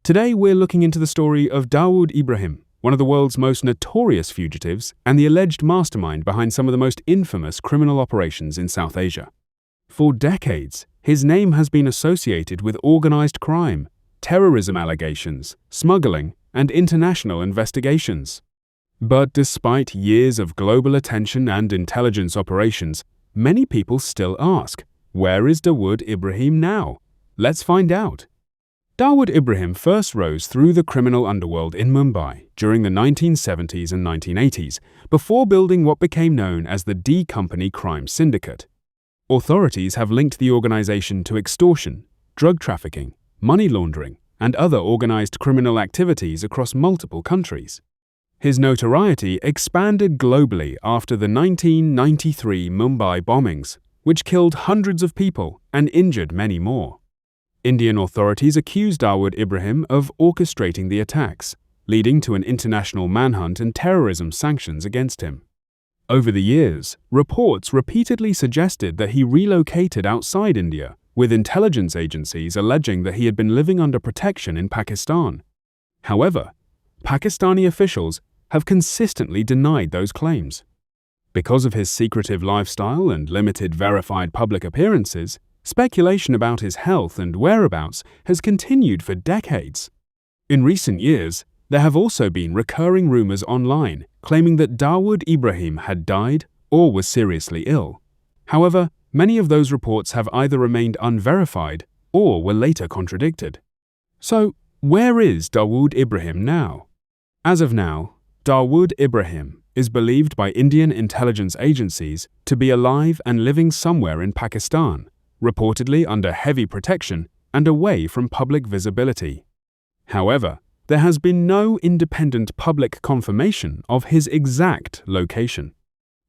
Today we're looking into the story of Dawood Ibrahim, one of the world's most notorious fugitives and the alleged mastermind behind some of the most infamous criminal operations in South Asia. For decades, his name has been associated with organized crime, terrorism allegations, smuggling, and international investigations. But despite years of global attention and intelligence operations, many people still ask, where is Dawood Ibrahim now? Let's find out. Dawood Ibrahim first rose through the criminal underworld in Mumbai during the 1970s and 1980s, before building what became known as the D Company crime syndicate. Authorities have linked the organization to extortion, drug trafficking, money laundering, and other organized criminal activities across multiple countries. His notoriety expanded globally after the 1993 Mumbai bombings, which killed hundreds of people and injured many more. Indian authorities accused Dawood Ibrahim of orchestrating the attacks, leading to an international manhunt and terrorism sanctions against him. Over the years, reports repeatedly suggested that he relocated outside India, with intelligence agencies alleging that he had been living under protection in Pakistan. However, Pakistani officials have consistently denied those claims. Because of his secretive lifestyle and limited verified public appearances, speculation about his health and whereabouts has continued for decades. In recent years, there have also been recurring rumors online claiming that Dawood Ibrahim had died or was seriously ill. However, many of those reports have either remained unverified or were later contradicted. So, where is Dawood Ibrahim now? As of now, Dawood Ibrahim is believed by Indian intelligence agencies to be alive and living somewhere in Pakistan, reportedly under heavy protection and away from public visibility. However, there has been no independent public confirmation of his exact location.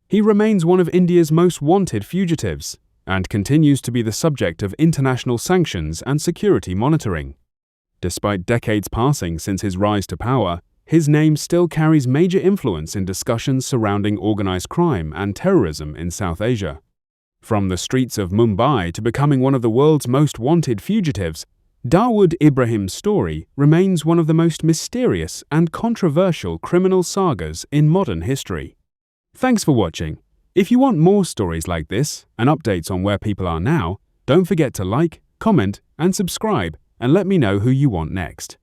He remains one of India's most wanted fugitives and continues to be the subject of international sanctions and security monitoring. Despite decades passing since his rise to power, his name still carries major influence in discussions surrounding organized crime and terrorism in South Asia. From the streets of Mumbai to becoming one of the world's most wanted fugitives, Dawood Ibrahim's story remains one of the most mysterious and controversial criminal sagas in modern history. Thanks for watching. If you want more stories like this and updates on where people are now, don't forget to like, comment, and subscribe, and let me know who you want next.